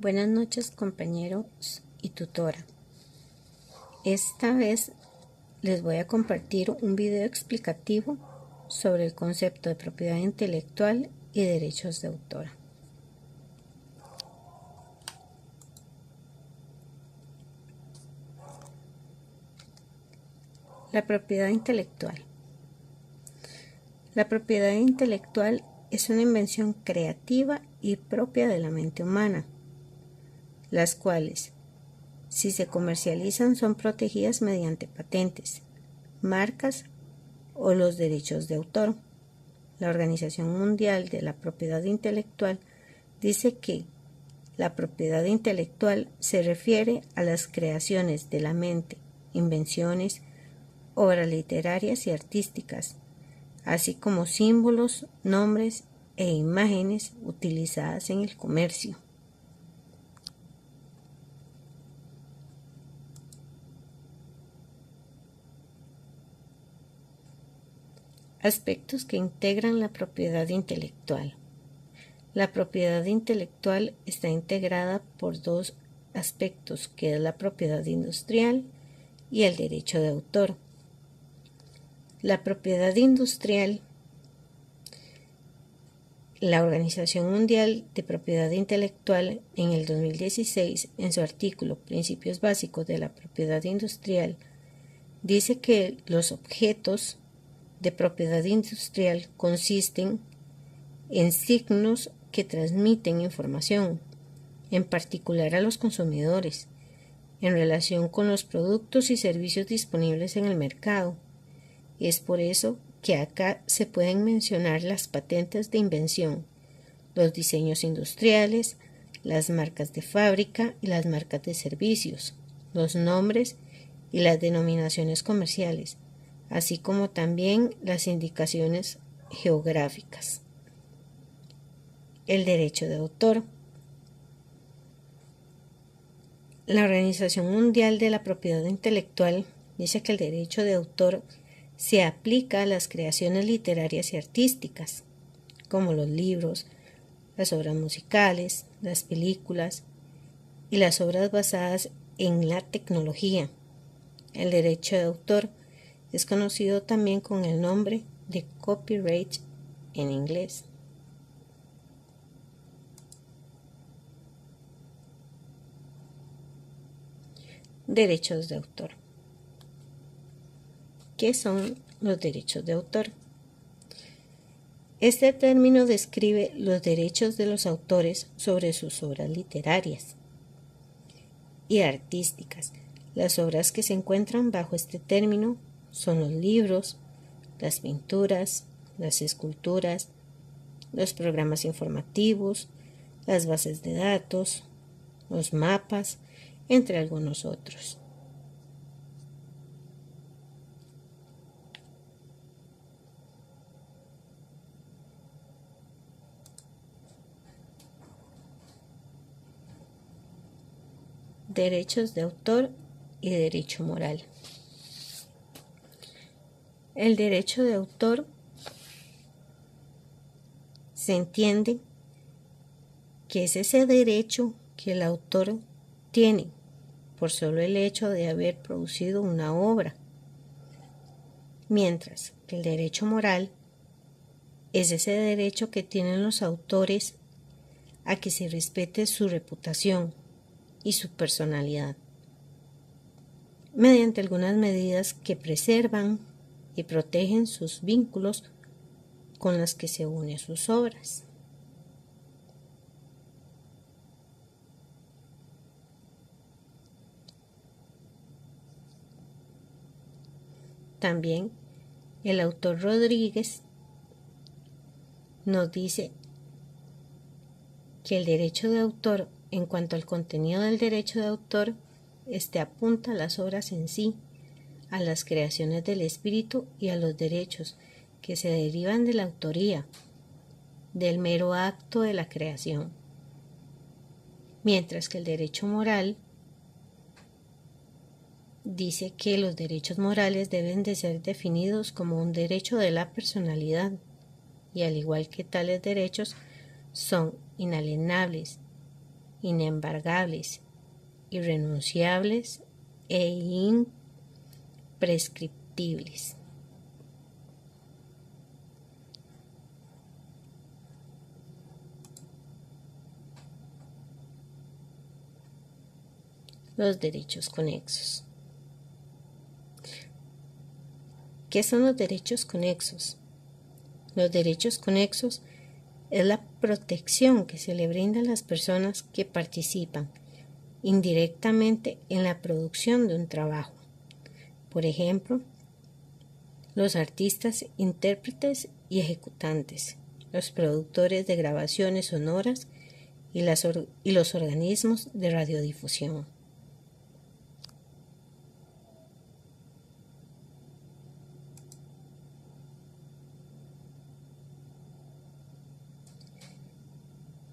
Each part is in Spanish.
Buenas noches, compañeros y tutora. Esta vez les voy a compartir un video explicativo sobre el concepto de propiedad intelectual y derechos de autor. La propiedad intelectual. La propiedad intelectual es una invención creativa y propia de la mente humana, las cuales, si se comercializan, son protegidas mediante patentes, marcas o los derechos de autor. La Organización Mundial de la Propiedad Intelectual dice que la propiedad intelectual se refiere a las creaciones de la mente, invenciones, obras literarias y artísticas, así como símbolos, nombres e imágenes utilizadas en el comercio. Aspectos que integran la propiedad intelectual. La propiedad intelectual está integrada por dos aspectos, que es la propiedad industrial y el derecho de autor. La propiedad industrial, la Organización Mundial de Propiedad Intelectual en el 2016, en su artículo Principios Básicos de la Propiedad Industrial, dice que los objetos de propiedad industrial consisten en signos que transmiten información, en particular a los consumidores, en relación con los productos y servicios disponibles en el mercado. Es por eso que acá se pueden mencionar las patentes de invención, los diseños industriales, las marcas de fábrica y las marcas de servicios, los nombres y las denominaciones comerciales, así como también las indicaciones geográficas. El derecho de autor. La Organización Mundial de la Propiedad Intelectual dice que el derecho de autor se aplica a las creaciones literarias y artísticas, como los libros, las obras musicales, las películas y las obras basadas en la tecnología. El derecho de autor es conocido también con el nombre de copyright en inglés. Derechos de autor. ¿Qué son los derechos de autor? Este término describe los derechos de los autores sobre sus obras literarias y artísticas. Las obras que se encuentran bajo este término son los libros, las pinturas, las esculturas, los programas informativos, las bases de datos, los mapas, entre algunos otros. Derechos de autor y derecho moral. El derecho de autor se entiende que es ese derecho que el autor tiene por solo el hecho de haber producido una obra, mientras que el derecho moral es ese derecho que tienen los autores a que se respete su reputación y su personalidad, mediante algunas medidas que preservan y protegen sus vínculos con las que se unen sus obras. También el autor Rodríguez nos dice que el derecho de autor, en cuanto al contenido del derecho de autor, apunta a las obras en sí, a las creaciones del espíritu y a los derechos que se derivan de la autoría, del mero acto de la creación. Mientras que el derecho moral dice que los derechos morales deben de ser definidos como un derecho de la personalidad y al igual que tales derechos son inalienables inembargables, irrenunciables e imprescriptibles. Los derechos conexos. ¿Qué son los derechos conexos? Los derechos conexos es la protección que se le brinda a las personas que participan indirectamente en la producción de un trabajo. Por ejemplo, los artistas, intérpretes y ejecutantes, los productores de grabaciones sonoras y los organismos de radiodifusión.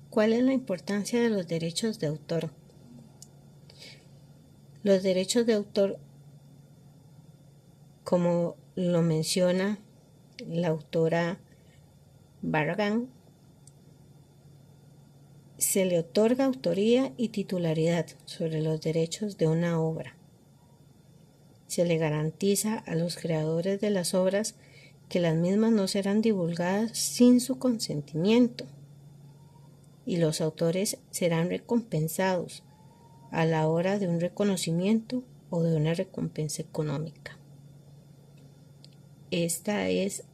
¿Cuál es la importancia de los derechos de autor? Los derechos de autor, como lo menciona la autora Barragan, se le otorga autoría y titularidad sobre los derechos de una obra. Se le garantiza a los creadores de las obras que las mismas no serán divulgadas sin su consentimiento, y los autores serán recompensados a la hora de un reconocimiento o de una recompensa económica. Esta es,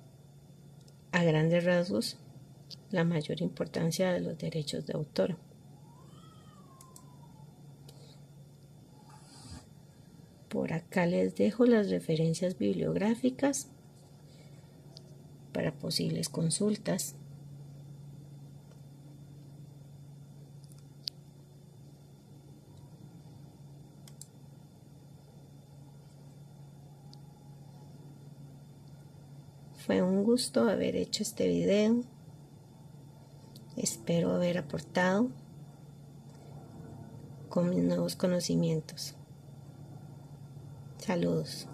a grandes rasgos, la mayor importancia de los derechos de autor. Por acá les dejo las referencias bibliográficas para posibles consultas. Fue un gusto haber hecho este video. Espero haber aportado con mis nuevos conocimientos. Saludos.